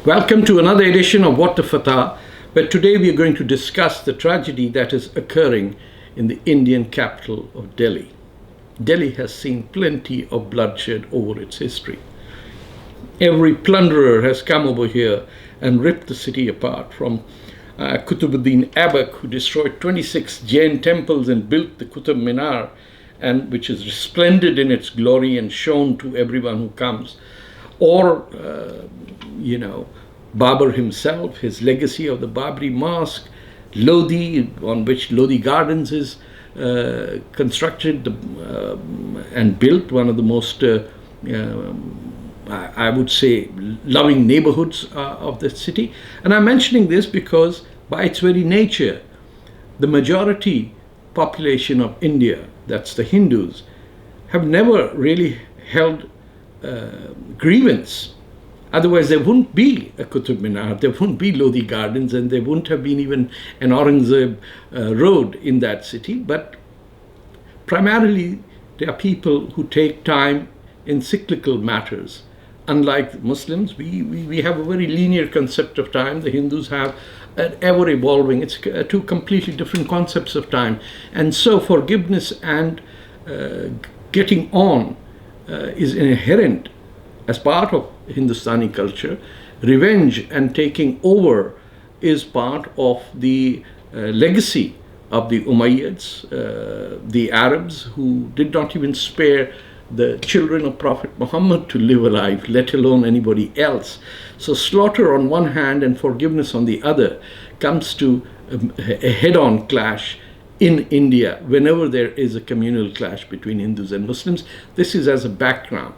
Welcome to another edition of What the Fatah, where today we are going to discuss the tragedy that is occurring in the Indian capital of Delhi. Delhi has seen plenty of bloodshed over its history. Every plunderer has come over here and ripped the city apart, from Qutbuddin Aibak, who destroyed 26 Jain temples and built the Qutb Minar, and which is resplendent in its glory and shown to everyone who comes. Or, Babur himself, his legacy of the Babri Mosque, Lodi, on which Lodi Gardens is constructed and built, one of the most, I would say, loving neighborhoods of the city. And I'm mentioning this because by its very nature, the majority population of India, that's the Hindus, have never really held grievance. Otherwise, there wouldn't be a Qutb Minar, there wouldn't be Lodi Gardens, and there wouldn't have been even an Aurangzeb road in that city. But primarily, there are people who take time in cyclical matters. Unlike Muslims, we have a very linear concept of time. The Hindus have an ever-evolving, it's two completely different concepts of time. And so forgiveness and getting on is inherent as part of Hindustani culture. Revenge and taking over is part of the legacy of the Umayyads, the Arabs, who did not even spare the children of Prophet Muhammad to live alive, let alone anybody else. So slaughter on one hand and forgiveness on the other comes to a head-on clash in India whenever there is a communal clash between Hindus and Muslims. This is as a background.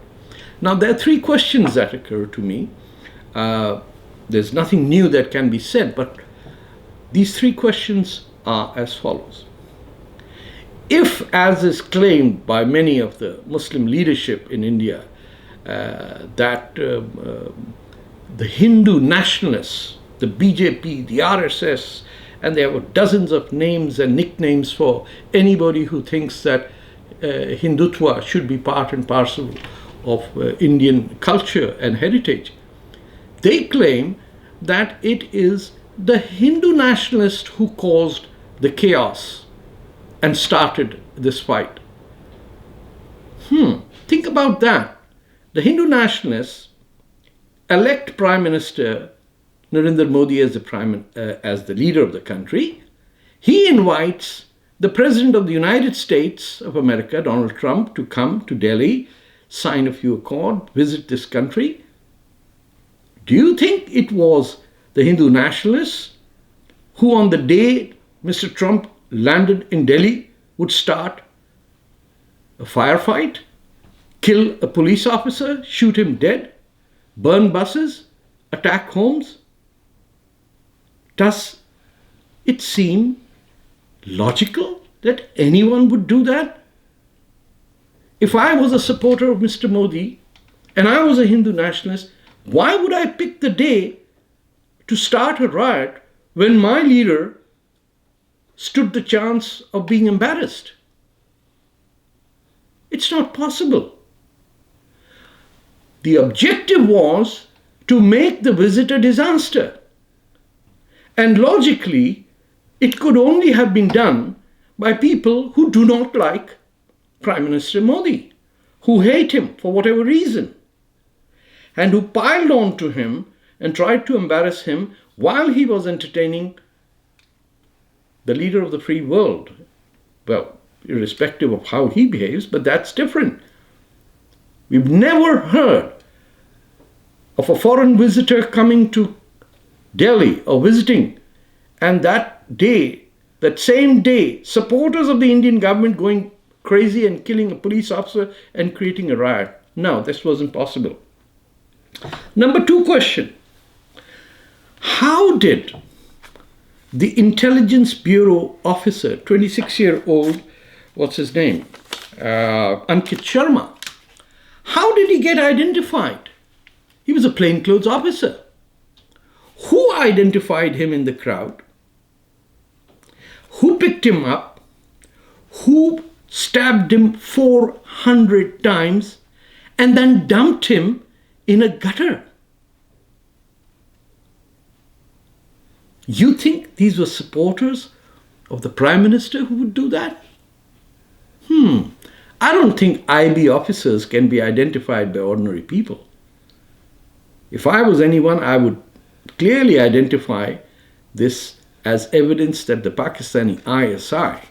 Now, there are three questions that occur to me. There's nothing new that can be said, but these three questions are as follows. If, as is claimed by many of the Muslim leadership in India, that the Hindu nationalists, the BJP, the RSS, and there were dozens of names and nicknames for anybody who thinks that Hindutva should be part and parcel of Indian culture and heritage, they claim that it is the Hindu nationalists who caused the chaos and started this fight. Think about that. The Hindu nationalists elect Prime Minister Narendra Modi as the leader of the country. He invites the President of the United States of America, Donald Trump, to come to Delhi, sign a few accords, visit this country. Do you think it was the Hindu nationalists who, on the day Mr. Trump landed in Delhi, would start a firefight, kill a police officer, shoot him dead, burn buses, attack homes? Does it seem logical that anyone would do that? If I was a supporter of Mr. Modi and I was a Hindu nationalist, why would I pick the day to start a riot when my leader stood the chance of being embarrassed? It's not possible. The objective was to make the visit a disaster. And logically, it could only have been done by people who do not like Prime Minister Modi, who hate him for whatever reason, and who piled on to him and tried to embarrass him while he was entertaining the leader of the free world. Well, irrespective of how he behaves, but that's different. We've never heard of a foreign visitor coming to Delhi or visiting, and that day, that same day, supporters of the Indian government going crazy and killing a police officer and creating a riot. No, this wasn't possible. Number two question. How did the Intelligence Bureau officer, 26-year-old, what's his name? Ankit Sharma. How did he get identified? He was a plainclothes officer. Who identified him in the crowd? Who picked him up? Who stabbed him 400 times and then dumped him in a gutter? You think these were supporters of the Prime Minister who would do that? I don't think IB officers can be identified by ordinary people. If I was anyone, I would clearly identify this as evidence that the Pakistani ISI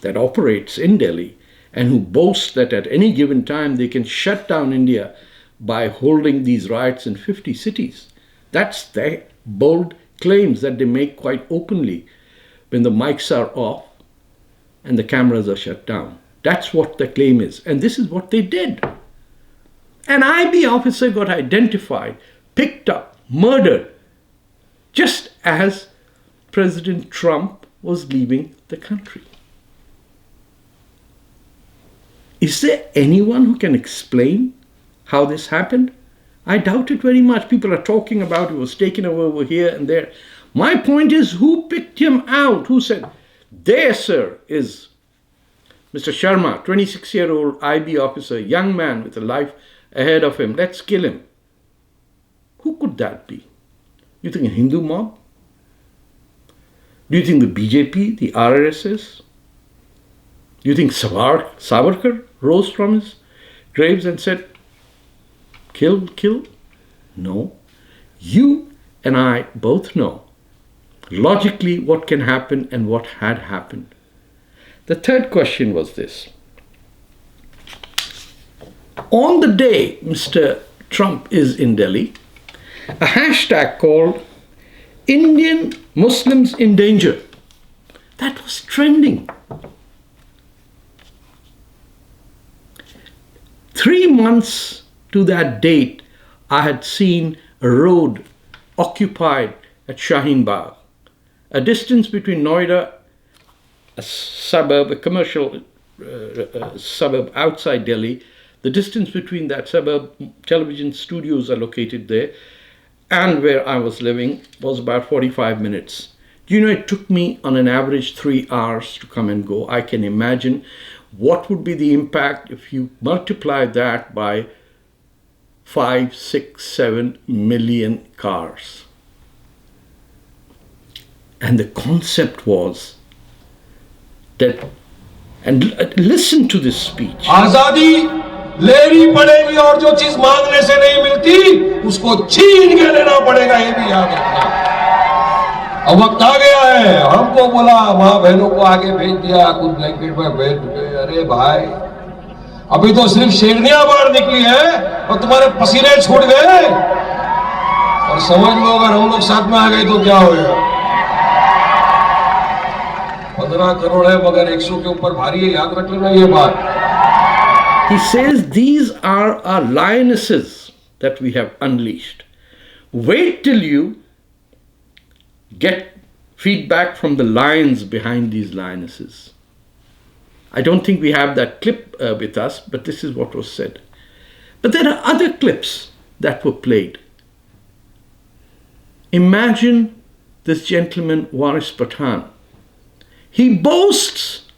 that operates in Delhi and who boasts that at any given time they can shut down India by holding these riots in 50 cities. That's their bold claims that they make quite openly when the mics are off and the cameras are shut down. That's what the claim is. And this is what they did. An IB officer got identified, picked up, murdered, just as President Trump was leaving the country. Is there anyone who can explain how this happened? I doubt it very much. People are talking about it was taken over here and there. My point is, who picked him out? Who said, there, sir, is Mr. Sharma, 26-year-old IB officer, young man with a life ahead of him. Let's kill him. Who could that be? You think a Hindu mob? Do you think the BJP, the RSS? Do you think Savarkar rose from his graves and said, kill, kill? No. You and I both know logically what can happen and what had happened. The third question was this. On the day Mr. Trump is in Delhi, a hashtag called Indian Muslims in Danger, that was trending. 3 months to that date, I had seen a road occupied at Shaheen Bagh, a distance between Noida, a suburb, a commercial suburb outside Delhi. The distance between that suburb, television studios are located there, and where I was living was about 45 minutes. Do you know, it took me on an average 3 hours to come and go. I can imagine what would be the impact if you multiply that by 5, 6, 7 million cars. And the concept was that, and listen to this speech. आजादी लेनी पड़ेगी और जो चीज मांगने से नहीं मिलती उसको छीन के लेना पड़ेगा, ये भी याद रखना। अब वक्त आ गया है, हमको बोला माँ बहनों को आगे भेज दिया, कुछ ब्लैंकेट में भेज दिए। अरे भाई, अभी तो सिर्फ शेरनियां बाहर निकली है और तुम्हारे पसीने छूट गए। और समझ लो अगर हम लोग साथ में आ गए तो क्या होगा। 15 करोड़ है मगर 100 के ऊपर भारी है, याद रख लेना ये बात। He says these are our lionesses that we have unleashed. Wait till you get feedback from the lions behind these lionesses. I don't think we have that clip with us, but this is what was said. But there are other clips that were played. Imagine this gentleman, Waris Pathan. He boasts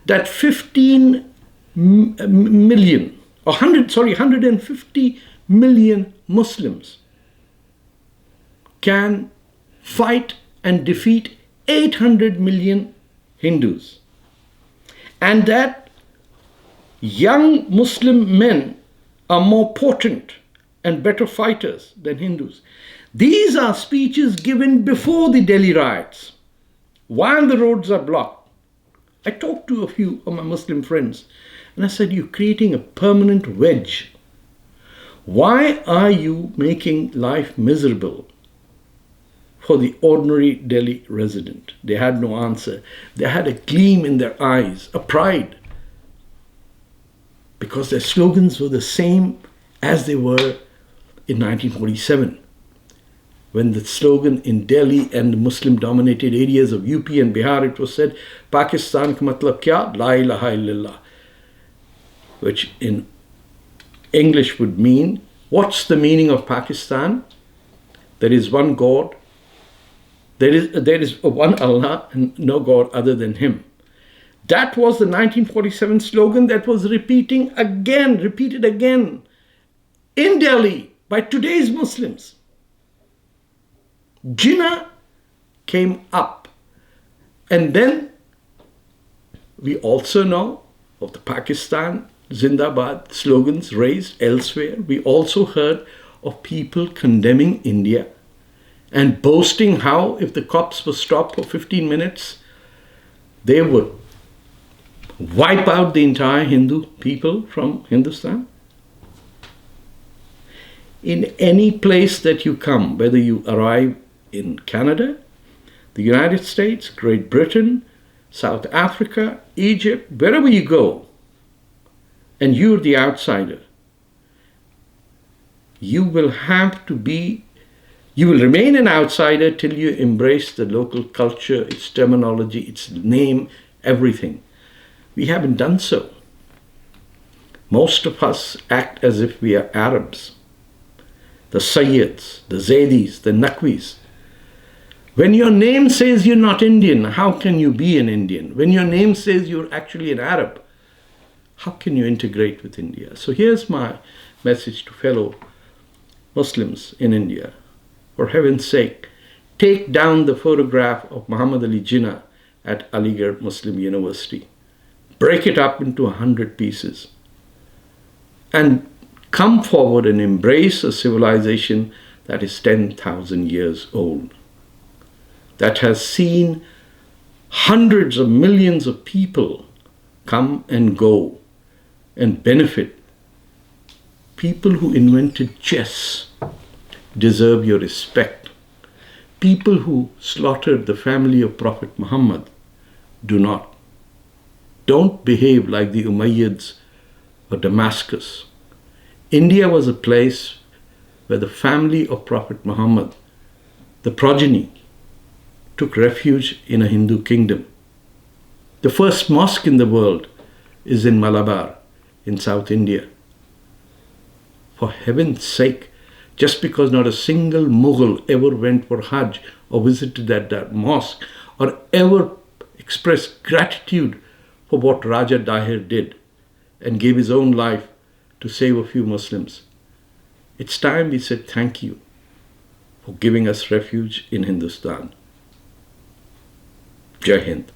that 15 million, or 150 million Muslims can fight and defeat 800 million Hindus. And that young Muslim men are more potent and better fighters than Hindus. These are speeches given before the Delhi riots, while the roads are blocked. I talked to a few of my Muslim friends and I said, you're creating a permanent wedge. Why are you making life miserable for the ordinary Delhi resident? They had no answer. They had a gleam in their eyes, a pride, because their slogans were the same as they were in 1947. When the slogan in Delhi and Muslim-dominated areas of UP and Bihar, it was said, Pakistan ka matlab kya? La ilaha illallah. Which in English would mean, what's the meaning of Pakistan? There is one God. There is one Allah and no God other than Him. That was the 1947 slogan that was repeated again in Delhi by today's Muslims. Jinnah came up. And then we also know of the Pakistan Zindabad slogans raised elsewhere. We also heard of people condemning India and boasting how if the cops were stopped for 15 minutes, they would wipe out the entire Hindu people from Hindustan. In any place that you come, whether you arrive in Canada, the United States, Great Britain, South Africa, Egypt, wherever you go, and you're the outsider, you will remain an outsider till you embrace the local culture, its terminology, its name, everything. We haven't done so. Most of us act as if we are Arabs. The Sayyids, the Zaydis, the Naqvis. When your name says you're not Indian, how can you be an Indian? When your name says you're actually an Arab, how can you integrate with India? So here's my message to fellow Muslims in India. For heaven's sake, take down the photograph of Muhammad Ali Jinnah at Aligarh Muslim University. Break it up into 100 pieces. And come forward and embrace a civilization that is 10,000 years old, that has seen hundreds of millions of people come and go and benefit. People who invented chess deserve your respect. People who slaughtered the family of Prophet Muhammad do not. Don't behave like the Umayyads or Damascus. India was a place where the family of Prophet Muhammad, the progeny, took refuge in a Hindu kingdom. The first mosque in the world is in Malabar, in South India. For heaven's sake, just because not a single Mughal ever went for Hajj or visited that mosque or ever expressed gratitude for what Raja Dahir did and gave his own life to save a few Muslims, it's time we said thank you for giving us refuge in Hindustan. Jai Hind.